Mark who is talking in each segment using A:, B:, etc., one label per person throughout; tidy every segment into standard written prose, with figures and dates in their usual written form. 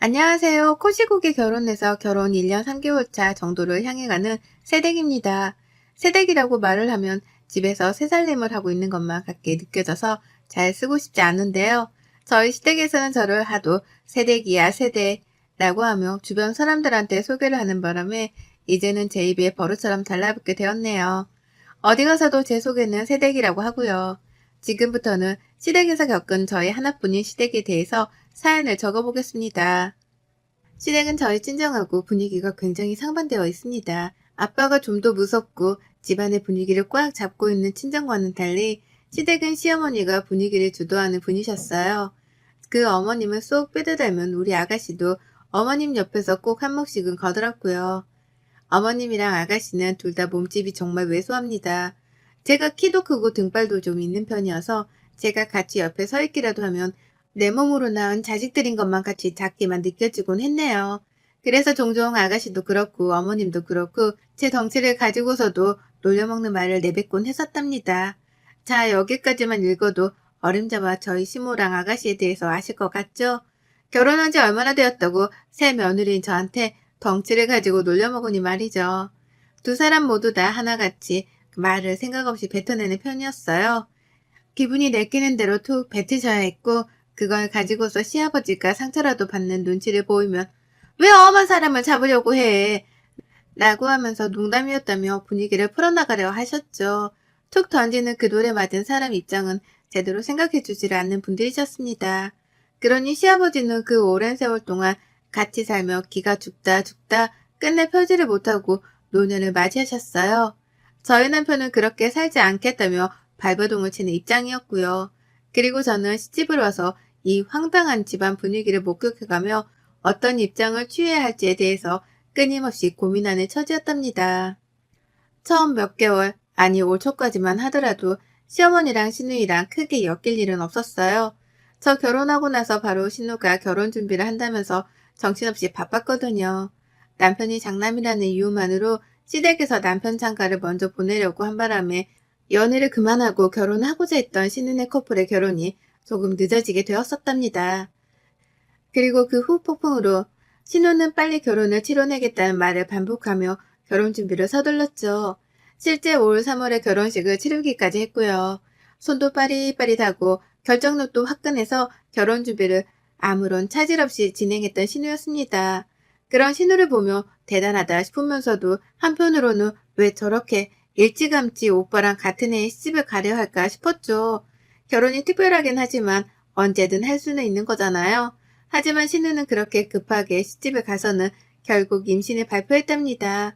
A: 안녕하세요. 코시국에 결혼해서 결혼 1년 3개월 차 정도를 향해 가는 새댁입니다. 새댁이라고 말을 하면 집에서 새살림을 하고 있는 것만 같게 느껴져서 잘 쓰고 싶지 않은데요. 저희 시댁에서는 저를 하도 새댁이야 새댁라고 하며 주변 사람들한테 소개를 하는 바람에 이제는 제 입에 버릇처럼 달라붙게 되었네요. 어디 가서도 제 소개는 새댁이라고 하고요. 지금부터는 시댁에서 겪은 저희 하나뿐인 시댁에 대해서 사연을 적어보겠습니다. 시댁은 저희 친정하고 분위기가 굉장히 상반되어 있습니다. 아빠가 좀 더 무섭고 집안의 분위기를 꽉 잡고 있는 친정과는 달리 시댁은 시어머니가 분위기를 주도하는 분이셨어요. 그 어머님을 쏙 빼다 닮은 우리 아가씨도 어머님 옆에서 꼭 한몫씩은 거들었고요. 어머님이랑 아가씨는 둘 다 몸집이 정말 왜소합니다. 제가 키도 크고 등발도 좀 있는 편이어서 제가 같이 옆에 서 있기라도 하면 내 몸으로 낳은 자식들인 것만 같이 작게만 느껴지곤 했네요. 그래서 종종 아가씨도 그렇고 어머님도 그렇고 제 덩치를 가지고서도 놀려먹는 말을 내뱉곤 했었답니다. 자, 여기까지만 읽어도 어림잡아 저희 시모랑 아가씨에 대해서 아실 것 같죠? 결혼한 지 얼마나 되었다고 새 며느리인 저한테 덩치를 가지고 놀려먹으니 말이죠. 두 사람 모두 다 하나같이 말을 생각 없이 뱉어내는 편이었어요. 기분이 내키는 대로 툭 뱉으셔야 했고 그걸 가지고서 시아버지가 상처라도 받는 눈치를 보이면 왜 엄한 사람을 잡으려고 해? 라고 하면서 농담이었다며 분위기를 풀어나가려 하셨죠. 툭 던지는 그 돌에 맞은 사람 입장은 제대로 생각해주지를 않는 분들이셨습니다. 그러니 시아버지는 그 오랜 세월 동안 같이 살며 기가 죽다 끝내 펴지를 못하고 노년을 맞이하셨어요. 저희 남편은 그렇게 살지 않겠다며 발버둥을 치는 입장이었고요. 그리고 저는 시집을 와서 이 황당한 집안 분위기를 목격해가며 어떤 입장을 취해야 할지에 대해서 끊임없이 고민하는 처지였답니다. 처음 몇 개월, 아니 올 초까지만 하더라도 시어머니랑 시누이랑 크게 엮일 일은 없었어요. 저 결혼하고 나서 바로 신우가 결혼 준비를 한다면서 정신없이 바빴거든요. 남편이 장남이라는 이유만으로 시댁에서 남편 장가를 먼저 보내려고 한 바람에 연애를 그만하고 결혼하고자 했던 신은의 커플의 결혼이 조금 늦어지게 되었었답니다. 그리고 그 후 폭풍으로 신우는 빨리 결혼을 치러내겠다는 말을 반복하며 결혼 준비를 서둘렀죠. 실제 올 3월에 결혼식을 치르기까지 했고요. 손도 빠릿빠릿하고 결정력도 화끈해서 결혼 준비를 아무런 차질 없이 진행했던 신우였습니다. 그런 신우를 보며 대단하다 싶으면서도 한편으로는 왜 저렇게 일찌감치 오빠랑 같은 해에 시집을 가려 할까 싶었죠. 결혼이 특별하긴 하지만 언제든 할 수는 있는 거잖아요. 하지만 신우는 그렇게 급하게 시집을 가서는 결국 임신을 발표했답니다.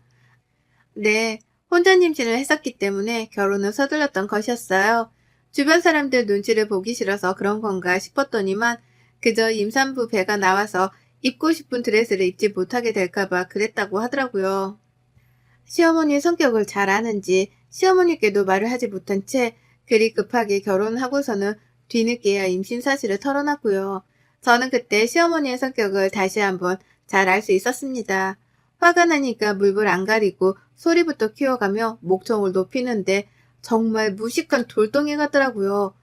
A: 네, 혼전 임신을 했었기 때문에 결혼을 서둘렀던 것이었어요. 주변 사람들 눈치를 보기 싫어서 그런 건가 싶었더니만 그저 임산부 배가 나와서 입고 싶은 드레스를 입지 못하게 될까봐 그랬다고 하더라고요. 시어머니의 성격을 잘 아는지 시어머니께도 말을 하지 못한 채 그리 급하게 결혼하고서는 뒤늦게야 임신 사실을 털어놨고요. 저는 그때 시어머니의 성격을 다시 한번 잘 알 수 있었습니다. 화가 나니까 물불 안 가리고 소리부터 키워가며 목청을 높이는데 정말 무식한 돌덩이 같더라고요.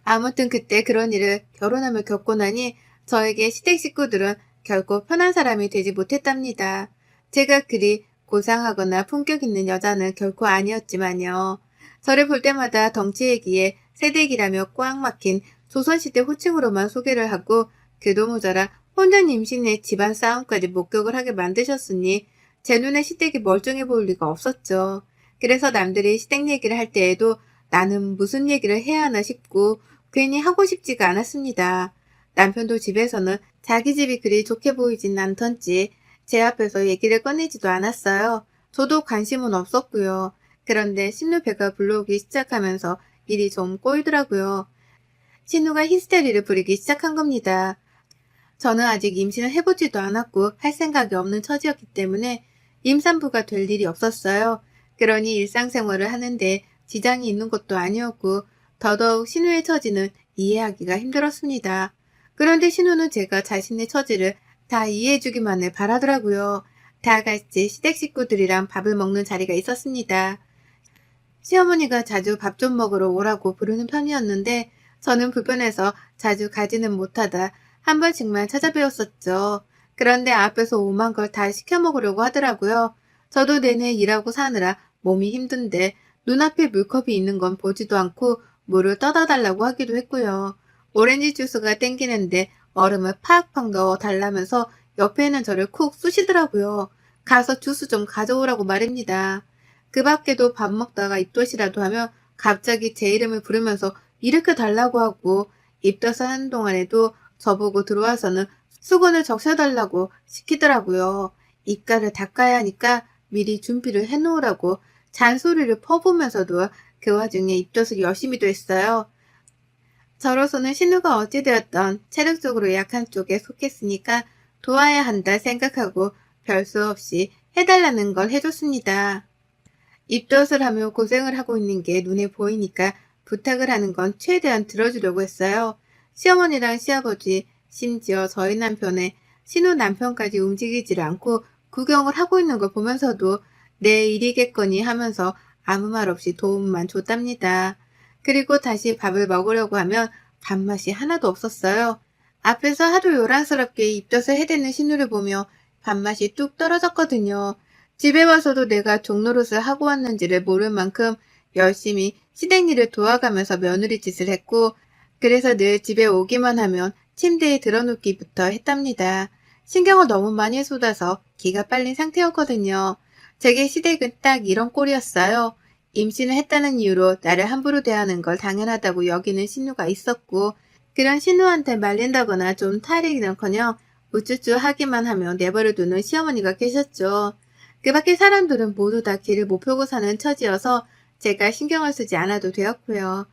A: 아무튼 그때 그런 일을 결혼하며 겪고 나니 저에게 시댁 식구들은 결코 편한 사람이 되지 못했답니다. 제가 그리 고상하거나 품격 있는 여자는 결코 아니었지만요. 저를 볼 때마다 덩치 얘기에 새댁이라며 꽉 막힌 조선시대 호칭으로만 소개를 하고 그도 모자라 혼전 임신의 집안 싸움까지 목격을 하게 만드셨으니 제 눈에 시댁이 멀쩡해 보일 리가 없었죠. 그래서 남들이 시댁 얘기를 할 때에도 나는 무슨 얘기를 해야 하나 싶고 괜히 하고 싶지가 않았습니다. 남편도 집에서는 자기 집이 그리 좋게 보이진 않던지 제 앞에서 얘기를 꺼내지도 않았어요. 저도 관심은 없었고요. 그런데 신우 배가 불러오기 시작하면서 일이 좀 꼬이더라고요. 신우가 히스테리를 부리기 시작한 겁니다. 저는 아직 임신을 해보지도 않았고 할 생각이 없는 처지였기 때문에 임산부가 될 일이 없었어요. 그러니 일상생활을 하는데 지장이 있는 것도 아니었고 더더욱 신우의 처지는 이해하기가 힘들었습니다. 그런데 신우는 제가 자신의 처지를 다 이해해주기만을 바라더라고요. 다 같이 시댁 식구들이랑 밥을 먹는 자리가 있었습니다. 시어머니가 자주 밥 좀 먹으러 오라고 부르는 편이었는데 저는 불편해서 자주 가지는 못하다 한 번씩만 찾아뵈었었죠. 그런데 앞에서 오만 걸 다 시켜 먹으려고 하더라고요. 저도 내내 일하고 사느라 몸이 힘든데 눈앞에 물컵이 있는 건 보지도 않고 물을 떠다 달라고 하기도 했고요. 오렌지 주스가 땡기는데 얼음을 팍팍 넣어 달라면서 옆에 있는 저를 쿡 쑤시더라고요. 가서 주스 좀 가져오라고 말입니다. 그 밖에도 밥 먹다가 입덧이라도 하면 갑자기 제 이름을 부르면서 일으켜 달라고 하고 입덧을 하는 동안에도 저보고 들어와서는 수건을 적셔달라고 시키더라고요. 입가를 닦아야 하니까 미리 준비를 해놓으라고 잔소리를 퍼부으면서도 그 와중에 입덧을 열심히도 했어요. 저로서는 신우가 어찌되었던 체력적으로 약한 쪽에 속했으니까 도와야 한다 생각하고 별 수 없이 해달라는 걸 해줬습니다. 입덧을 하며 고생을 하고 있는 게 눈에 보이니까 부탁을 하는 건 최대한 들어주려고 했어요. 시어머니랑 시아버지, 심지어 저희 남편의 신우 남편까지 움직이질 않고 구경을 하고 있는 걸 보면서도 내 일이겠거니 하면서 아무 말 없이 도움만 줬답니다. 그리고 다시 밥을 먹으려고 하면 밥맛이 하나도 없었어요. 앞에서 하도 요란스럽게 입덧을 해대는 신우를 보며 밥맛이 뚝 떨어졌거든요. 집에 와서도 내가 종노릇을 하고 왔는지를 모를 만큼 열심히 시댁일을 도와가면서 며느리 짓을 했고, 그래서 늘 집에 오기만 하면 침대에 들어눕기부터 했답니다. 신경을 너무 많이 쏟아서 기가 빨린 상태였거든요. 제게 시댁은 딱 이런 꼴이었어요. 임신을 했다는 이유로 나를 함부로 대하는 걸 당연하다고 여기는 신우가 있었고, 그런 신우한테 말린다거나 좀 타이르기는커녕 우쭈쭈 하기만 하며 내버려두는 시어머니가 계셨죠. 그 밖에 사람들은 모두 다 길을 못 펴고 사는 처지여서 제가 신경을 쓰지 않아도 되었고요.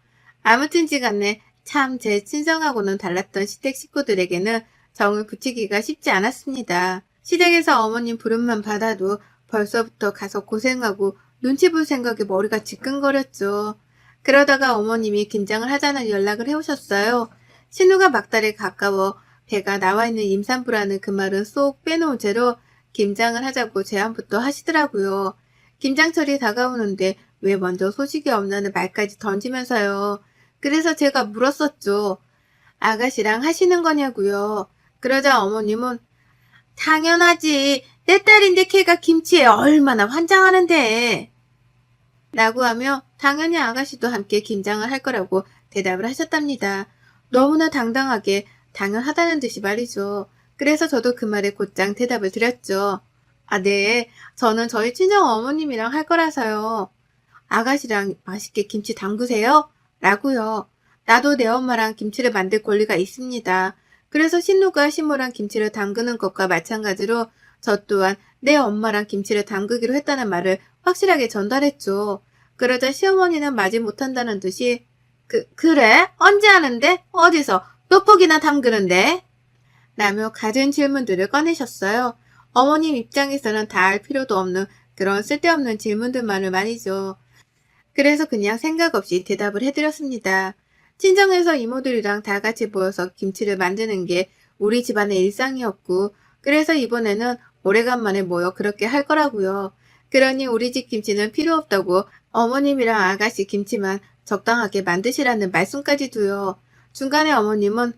A: 아무튼지간에 참 제 친정하고는 달랐던 시댁 식구들에게는 정을 붙이기가 쉽지 않았습니다. 시댁에서 어머님 부름만 받아도 벌써부터 가서 고생하고 눈치 볼 생각에 머리가 지끈거렸죠. 그러다가 어머님이 김장을 하자는 연락을 해오셨어요. 신우가 막달에 가까워 배가 나와 있는 임산부라는 그 말은 쏙 빼놓은 채로 김장을 하자고 제안부터 하시더라고요. 김장철이 다가오는데 왜 먼저 소식이 없나는 말까지 던지면서요. 그래서 제가 물었었죠. 아가씨랑 하시는 거냐고요. 그러자 어머님은 당연하지. 내 딸인데 걔가 김치에 얼마나 환장하는데. 라고 하며 당연히 아가씨도 함께 김장을 할 거라고 대답을 하셨답니다. 너무나 당당하게 당연하다는 듯이 말이죠. 그래서 저도 그 말에 곧장 대답을 드렸죠. 아, 네. 저는 저희 친정 어머님이랑 할 거라서요. 아가씨랑 맛있게 김치 담그세요? 라고요. 나도 내 엄마랑 김치를 만들 권리가 있습니다. 그래서 신우가 시모랑 김치를 담그는 것과 마찬가지로 저 또한 내 엄마랑 김치를 담그기로 했다는 말을 확실하게 전달했죠. 그러자 시어머니는 마지 못한다는 듯이 그래? 언제 하는데? 어디서? 몇 폭이나 담그는데? 라며 갖은 질문들을 꺼내셨어요. 어머님 입장에서는 다 알 필요도 없는 그런 쓸데없는 질문들만을 말이죠. 그래서 그냥 생각 없이 대답을 해드렸습니다. 친정에서 이모들이랑 다 같이 모여서 김치를 만드는 게 우리 집안의 일상이었고, 그래서 이번에는 오래간만에 모여 그렇게 할 거라고요. 그러니 우리 집 김치는 필요 없다고 어머님이랑 아가씨 김치만 적당하게 만드시라는 말씀까지 두요. 중간에 어머님은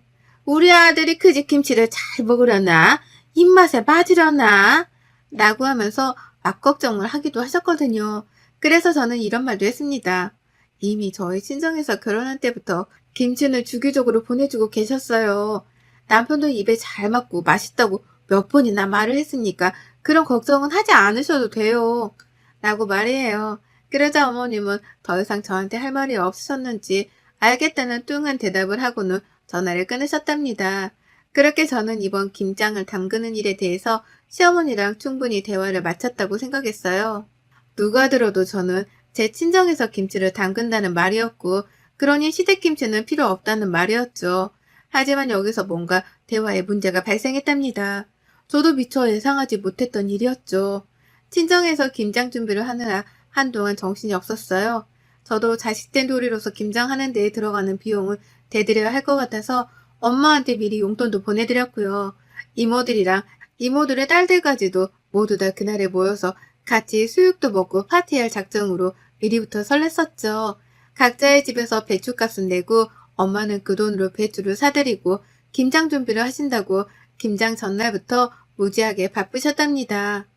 A: 우리 아들이 그 집 김치를 잘 먹으려나? 입맛에 맞으려나? 라고 하면서 막 걱정을 하기도 하셨거든요. 그래서 저는 이런 말도 했습니다. 이미 저희 친정에서 결혼할 때부터 김치는 주기적으로 보내주고 계셨어요. 남편도 입에 잘 맞고 맛있다고 몇 번이나 말을 했으니까 그런 걱정은 하지 않으셔도 돼요. 라고 말이에요. 그러자 어머님은 더 이상 저한테 할 말이 없으셨는지 알겠다는 뚱한 대답을 하고는 전화를 끊으셨답니다. 그렇게 저는 이번 김장을 담그는 일에 대해서 시어머니랑 충분히 대화를 마쳤다고 생각했어요. 누가 들어도 저는 제 친정에서 김치를 담근다는 말이었고, 그러니 시댁김치는 필요 없다는 말이었죠. 하지만 여기서 뭔가 대화에 문제가 발생했답니다. 저도 미처 예상하지 못했던 일이었죠. 친정에서 김장 준비를 하느라 한동안 정신이 없었어요. 저도 자식된 도리로서 김장하는 데에 들어가는 비용을 대드려야 할 것 같아서 엄마한테 미리 용돈도 보내드렸고요. 이모들이랑 이모들의 딸들까지도 모두 다 그날에 모여서 같이 수육도 먹고 파티할 작정으로 미리부터 설렜었죠. 각자의 집에서 배추값은 내고 엄마는 그 돈으로 배추를 사드리고 김장 준비를 하신다고 김장 전날부터 무지하게 바쁘셨답니다.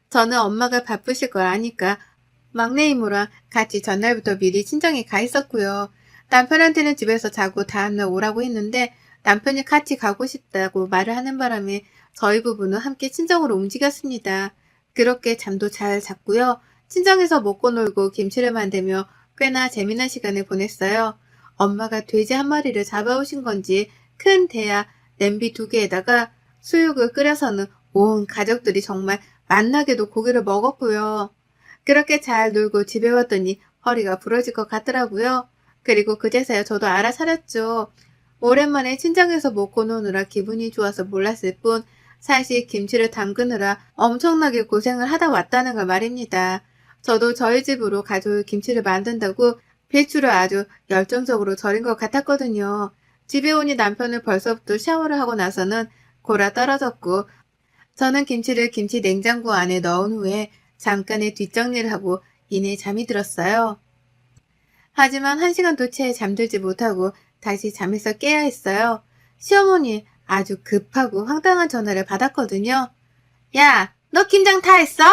A: 저는 엄마가 바쁘실 걸 아니까 막내 이모랑 같이 전날부터 미리 친정에 가 있었고요. 남편한테는 집에서 자고 다음날 오라고 했는데 남편이 같이 가고 싶다고 말을 하는 바람에 저희 부부는 함께 친정으로 움직였습니다. 그렇게 잠도 잘 잤고요. 친정에서 먹고 놀고 김치를 만들며 꽤나 재미난 시간을 보냈어요. 엄마가 돼지 한 마리를 잡아오신 건지 큰 대야 냄비 2개에다가 수육을 끓여서는 온 가족들이 정말 맛나게도 고기를 먹었고요. 그렇게 잘 놀고 집에 왔더니 허리가 부러질 것 같더라고요. 그리고 그제서야 저도 알아차렸죠. 오랜만에 친정에서 먹고 노느라 기분이 좋아서 몰랐을 뿐 사실 김치를 담그느라 엄청나게 고생을 하다 왔다는 걸 말입니다. 저도 저희 집으로 가져올 김치를 만든다고 배추를 아주 열정적으로 절인 것 같았거든요. 집에 오니 남편은 벌써부터 샤워를 하고 나서는 골아 떨어졌고 저는 김치를 김치 냉장고 안에 넣은 후에 잠깐의 뒷정리를 하고 이내 잠이 들었어요. 하지만 1시간도 채 잠들지 못하고 다시 잠에서 깨야 했어요. 시어머니 아주 급하고 황당한 전화를 받았거든요. 야, 너 김장 다 했어?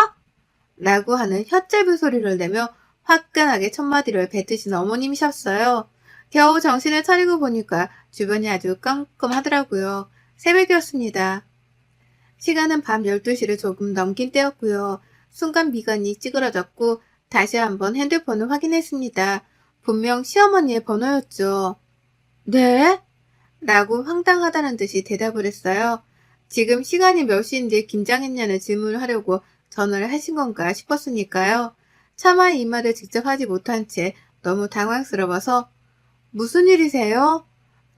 A: 라고 하는 혓짧은 소리를 내며 화끈하게 첫마디를 뱉으신 어머님이셨어요. 겨우 정신을 차리고 보니까 주변이 아주 깜깜하더라고요. 새벽이었습니다. 시간은 밤 12시를 조금 넘긴 때였고요. 순간 미간이 찌그러졌고 다시 한번 핸드폰을 확인했습니다. 분명 시어머니의 번호였죠. 네? 라고 황당하다는 듯이 대답을 했어요. 지금 시간이 몇 시인데 김장했냐는 질문을 하려고 전화를 하신 건가 싶었으니까요. 차마 이 말을 직접 하지 못한 채 너무 당황스러워서 무슨 일이세요?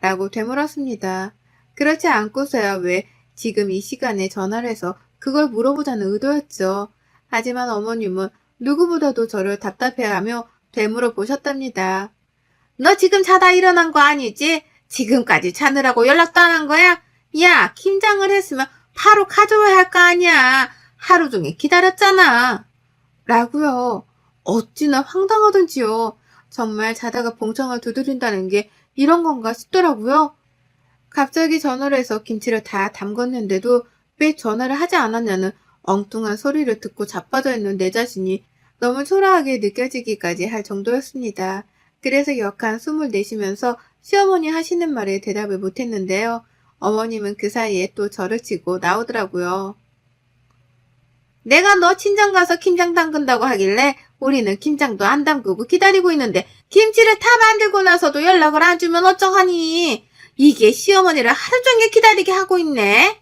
A: 라고 되물었습니다. 그렇지 않고서야 왜 지금 이 시간에 전화를 해서 그걸 물어보자는 의도였죠. 하지만 어머님은 누구보다도 저를 답답해하며 되물어 보셨답니다. 너 지금 자다 일어난 거 아니지? 지금까지 자느라고 연락도 안 한 거야? 야, 김장을 했으면 바로 가져와야 할 거 아니야. 하루 종일 기다렸잖아. 라고요. 어찌나 황당하던지요. 정말 자다가 봉창을 두드린다는 게 이런 건가 싶더라고요. 갑자기 전화를 해서 김치를 다 담궜는데도 왜 전화를 하지 않았냐는 엉뚱한 소리를 듣고 자빠져 있는 내 자신이 너무 초라하게 느껴지기까지 할 정도였습니다. 그래서 역한 숨을 내쉬면서 시어머니 하시는 말에 대답을 못했는데요. 어머님은 그 사이에 또 저를 치고 나오더라고요. 내가 너 친정 가서 김장 담근다고 하길래 우리는 김장도 안 담그고 기다리고 있는데 김치를 다 만들고 나서도 연락을 안 주면 어쩌하니? 이게 시어머니를 하루 종일 기다리게 하고 있네.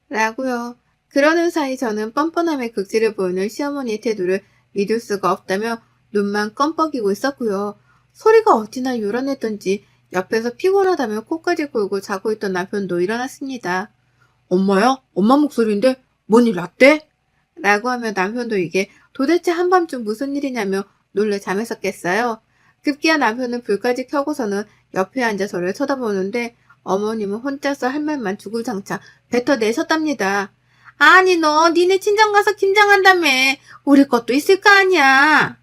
A: 라고요. 그러는 사이 저는 뻔뻔함의 극치를 보이는 시어머니의 태도를 믿을 수가 없다며 눈만 껌뻑이고 있었고요. 소리가 어찌나 요란했던지 옆에서 피곤하다며 코까지 골고 자고 있던 남편도 일어났습니다. 엄마야? 엄마 목소리인데 뭔 일 났대? 라고 하며 남편도 이게 도대체 한밤중 무슨 일이냐며 놀래 잠에서 깼어요. 급기야 남편은 불까지 켜고서는 옆에 앉아 저를 쳐다보는데 어머님은 혼자서 할 말만 주구장창 뱉어내셨답니다. 아니 너 니네 친정 가서 김장한다며 우리 것도 있을 거 아니야.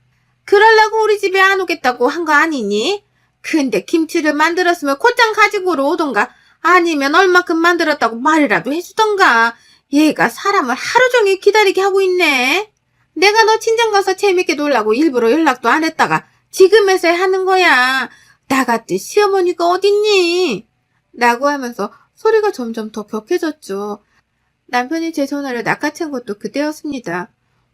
A: 그러려고 우리 집에 안 오겠다고 한 거 아니니? 근데 김치를 만들었으면 곧장 가지고 오던가 아니면 얼마큼 만들었다고 말이라도 해주던가. 얘가 사람을 하루 종일 기다리게 하고 있네. 내가 너 친정 가서 재밌게 놀라고 일부러 연락도 안 했다가 지금에서야 하는 거야. 나같이 시어머니가 어딨니? 라고 하면서 소리가 점점 더 격해졌죠. 남편이 제 전화를 낚아챈 것도 그때였습니다.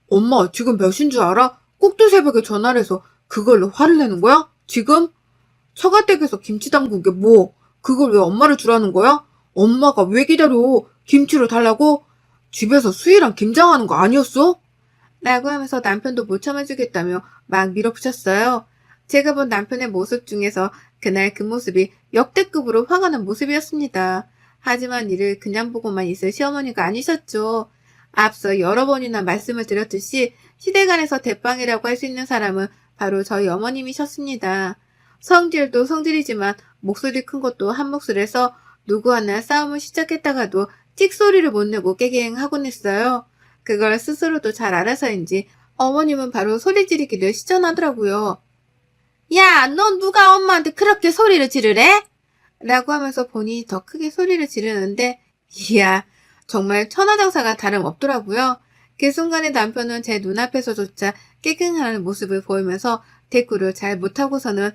A: 엄마 지금 몇 시인 줄 알아? 꼭두 새벽에 전화를 해서 그걸로 화를 내는 거야? 지금? 처가댁에서 김치 담근 게 뭐? 그걸 왜 엄마를 주라는 거야? 엄마가 왜 기다려? 김치를 달라고? 집에서 수희랑 김장하는 거 아니었어? 라고 하면서 남편도 못 참아주겠다며 막 밀어붙였어요. 제가 본 남편의 모습 중에서 그날 그 모습이 역대급으로 화가 난 모습이었습니다. 하지만 이를 그냥 보고만 있을 시어머니가 아니셨죠. 앞서 여러 번이나 말씀을 드렸듯이 시댁안에서 대빵이라고 할 수 있는 사람은 바로 저희 어머님이셨습니다. 성질도 성질이지만 목소리 큰 것도 한 몫을해서 누구 하나 싸움을 시작했다가도 찍소리를 못 내고 깨갱하곤 했어요. 그걸 스스로도 잘 알아서인지 어머님은 바로 소리 지르기를 시전하더라고요. 야, 너 누가 엄마한테 그렇게 소리를 지르래? 라고 하면서 본인이 더 크게 소리를 지르는데, 이야, 정말 천하장사가 다름없더라고요. 그 순간에 남편은 제 눈앞에서조차 깨갱하는 모습을 보이면서 대꾸를 잘 못하고서는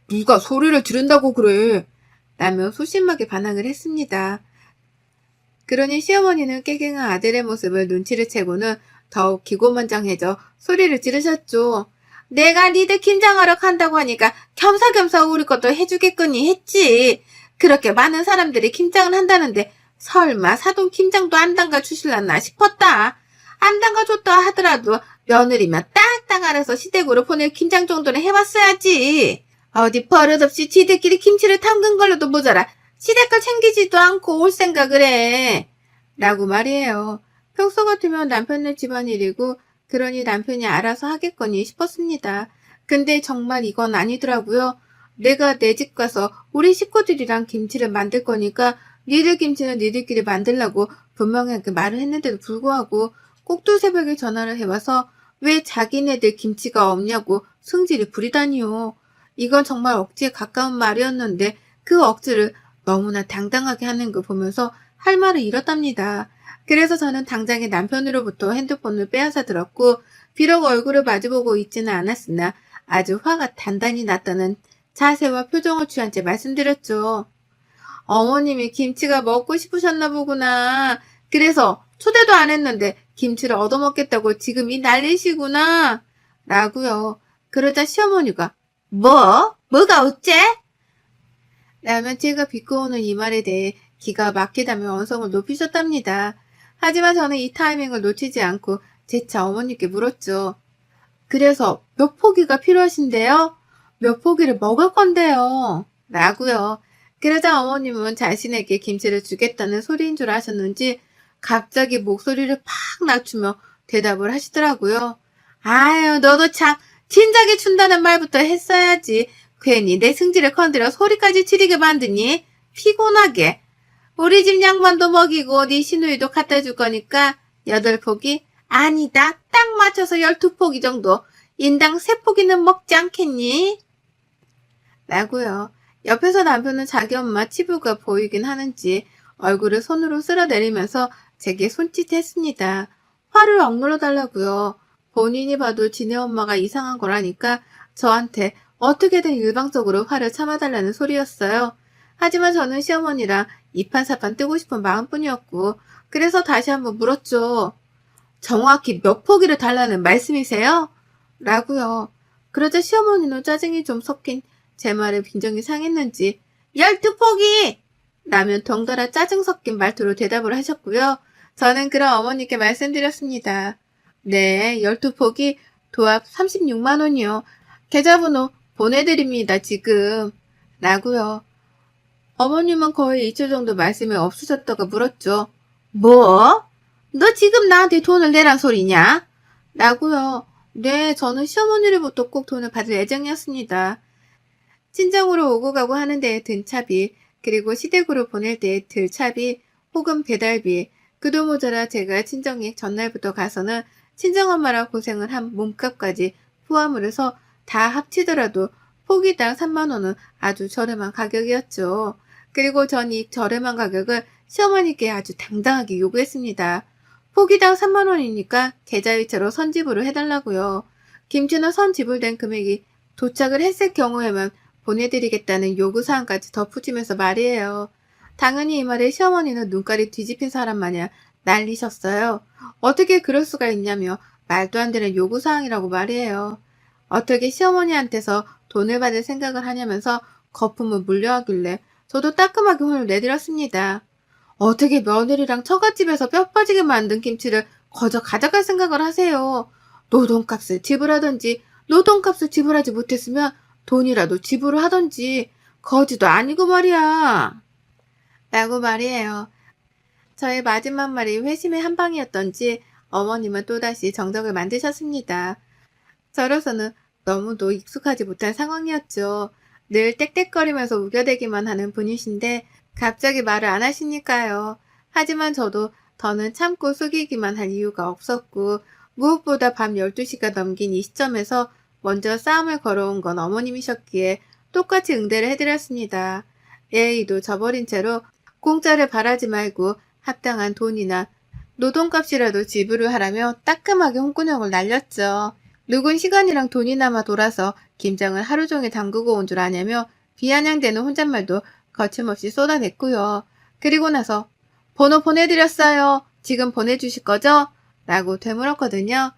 A: 누가 소리를 지른다고 그래? 라며 소심하게 반항을 했습니다. 그러니 시어머니는 깨갱한 아들의 모습을 눈치를 채고는 더욱 기고만장해져 소리를 지르셨죠. 내가 니들 김장하러 간다고 하니까 겸사겸사 우리 것도 해주겠거니 했지. 그렇게 많은 사람들이 김장을 한다는데 설마 사돈 김장도 안 담가 주실라나 싶었다. 안 담가 줬다 하더라도 며느리면 딱딱 알아서 시댁으로 보낼 김장 정도는 해왔어야지. 어디 버릇없이 지들끼리 김치를 담근 걸로도 모자라 시댁 걸 챙기지도 않고 올 생각을 해. 라고 말이에요. 평소 같으면 남편네 집안일이고 그러니 남편이 알아서 하겠거니 싶었습니다. 근데 정말 이건 아니더라고요. 내가 내 집 가서 우리 식구들이랑 김치를 만들 거니까 니들 김치는 니들끼리 만들라고 분명하게 말을 했는데도 불구하고 꼭두새벽에 전화를 해와서 왜 자기네들 김치가 없냐고 승질을 부리다니요. 이건 정말 억지에 가까운 말이었는데 그 억지를 너무나 당당하게 하는 걸 보면서 할 말을 잃었답니다. 그래서 저는 당장에 남편으로부터 핸드폰을 빼앗아 들었고 비록 얼굴을 마주보고 있지는 않았으나 아주 화가 단단히 났다는 자세와 표정을 취한 채 말씀드렸죠. 어머님이 김치가 먹고 싶으셨나 보구나. 그래서 초대도 안 했는데 김치를 얻어먹겠다고 지금 이 난리시구나. 라고요. 그러자 시어머니가 뭐가 어째? 라면 제가 비꼬는 이 말에 대해 기가 막히다며 언성을 높이셨답니다. 하지만 저는 이 타이밍을 놓치지 않고 재차 어머니께 물었죠. 그래서 몇 포기가 필요하신데요? 몇 포기를 먹을 건데요? 라고요. 그러자 어머님은 자신에게 김치를 주겠다는 소리인 줄 아셨는지 갑자기 목소리를 팍 낮추며 대답을 하시더라고요. 아유, 너도 참 진작에 준다는 말부터 했어야지. 괜히 내 승질을 건드려 소리까지 지르게 만드니 피곤하게. 우리 집 양반도 먹이고 네 시누이도 갖다 줄 거니까 8포기? 아니다. 딱 맞춰서 12포기 정도. 인당 3포기는 먹지 않겠니? 라고요. 옆에서 남편은 자기 엄마 치부가 보이긴 하는지 얼굴을 손으로 쓸어내리면서 제게 손짓했습니다. 화를 억눌러 달라고요. 본인이 봐도 지네 엄마가 이상한 거라니까 저한테 어떻게든 일방적으로 화를 참아달라는 소리였어요. 하지만 저는 시어머니랑 이판사판 뜨고 싶은 마음뿐이었고 그래서 다시 한번 물었죠. 정확히 몇 포기를 달라는 말씀이세요? 라고요. 그러자 시어머니는 짜증이 좀 섞인 제 말에 빈정이 상했는지 12포기! 라면 덩달아 짜증 섞인 말투로 대답을 하셨고요. 저는 그럼 어머니께 말씀드렸습니다. 네, 12포기 도합 36만 원이요. 계좌번호 보내드립니다, 지금. 라고요. 어머님은 거의 2초 정도 말씀이 없으셨다가 물었죠. 뭐? 너 지금 나한테 돈을 내란 소리냐? 라고요. 네, 저는 시어머니로부터 꼭 돈을 받을 예정이었습니다. 친정으로 오고 가고 하는 데에 든 차비, 그리고 시댁으로 보낼 때에 들 차비, 혹은 배달비, 그도 모자라 제가 친정에 전날부터 가서는 친정엄마랑 고생을 한 몸값까지 포함을 해서 다 합치더라도 포기당 3만 원은 아주 저렴한 가격이었죠. 그리고 전 이 저렴한 가격을 시어머니께 아주 당당하게 요구했습니다. 포기당 3만 원이니까 계좌이체로 선지불을 해달라고요. 김치는 선지불된 금액이 도착을 했을 경우에만 보내드리겠다는 요구사항까지 덧붙이면서 말이에요. 당연히 이 말에 시어머니는 눈깔이 뒤집힌 사람 마냥 난리셨어요. 어떻게 그럴 수가 있냐며 말도 안 되는 요구사항이라고 말이에요. 어떻게 시어머니한테서 돈을 받을 생각을 하냐면서 거품을 물려하길래 저도 따끔하게 혼을 내드렸습니다. 어떻게 며느리랑 처갓집에서 뼈 빠지게 만든 김치를 거저 가져갈 생각을 하세요. 노동값을 지불하든지 노동값을 지불하지 못했으면 돈이라도 지불을 하든지 거지도 아니고 말이야. 라고 말이에요. 저의 마지막 말이 회심의 한 방이었던지 어머님은 또다시 정적을 만드셨습니다. 저로서는 너무도 익숙하지 못한 상황이었죠. 늘 떽떽거리면서 우겨대기만 하는 분이신데 갑자기 말을 안 하시니까요. 하지만 저도 더는 참고 속이기만 할 이유가 없었고 무엇보다 밤 12시가 넘긴 이 시점에서 먼저 싸움을 걸어온 건 어머님이셨기에 똑같이 응대를 해드렸습니다. 예의도 저버린 채로 공짜를 바라지 말고 합당한 돈이나 노동값이라도 지불을 하라며 따끔하게 홍군형을 날렸죠. 누군 시간이랑 돈이 남아 돌아서 김장을 하루 종일 담그고 온 줄 아냐며 비아냥대는 혼잣말도 거침없이 쏟아냈고요. 그리고 나서 번호 보내드렸어요. 지금 보내주실 거죠? 라고 되물었거든요.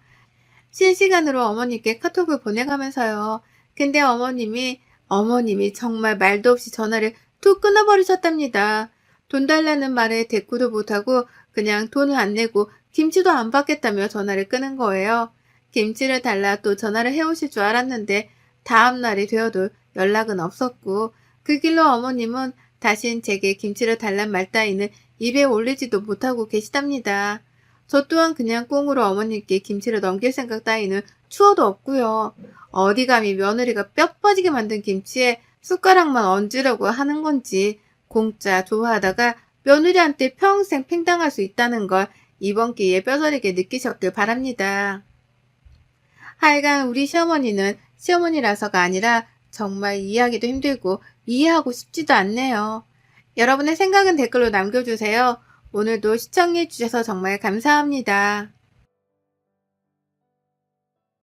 A: 실시간으로 어머니께 카톡을 보내가면서요. 근데 어머님이 정말 말도 없이 전화를 툭 끊어버리셨답니다. 돈 달라는 말에 대꾸도 못하고 그냥 돈을 안 내고 김치도 안 받겠다며 전화를 끊은 거예요. 김치를 달라 또 전화를 해오실 줄 알았는데 다음 날이 되어도 연락은 없었고 그 길로 어머님은 다신 제게 김치를 달란 말 따위는 입에 올리지도 못하고 계시답니다. 저 또한 그냥 꽁으로 어머님께 김치를 넘길 생각 따위는 추워도 없고요. 어디 감히 며느리가 뼈 빠지게 만든 김치에 숟가락만 얹으려고 하는 건지 공짜 좋아하다가 며느리한테 평생 팽당할 수 있다는 걸 이번 기회에 뼈저리게 느끼셨길 바랍니다. 하여간 우리 시어머니는 시어머니라서가 아니라 정말 이해하기도 힘들고 이해하고 싶지도 않네요. 여러분의 생각은 댓글로 남겨주세요. 오늘도 시청해주셔서 정말 감사합니다.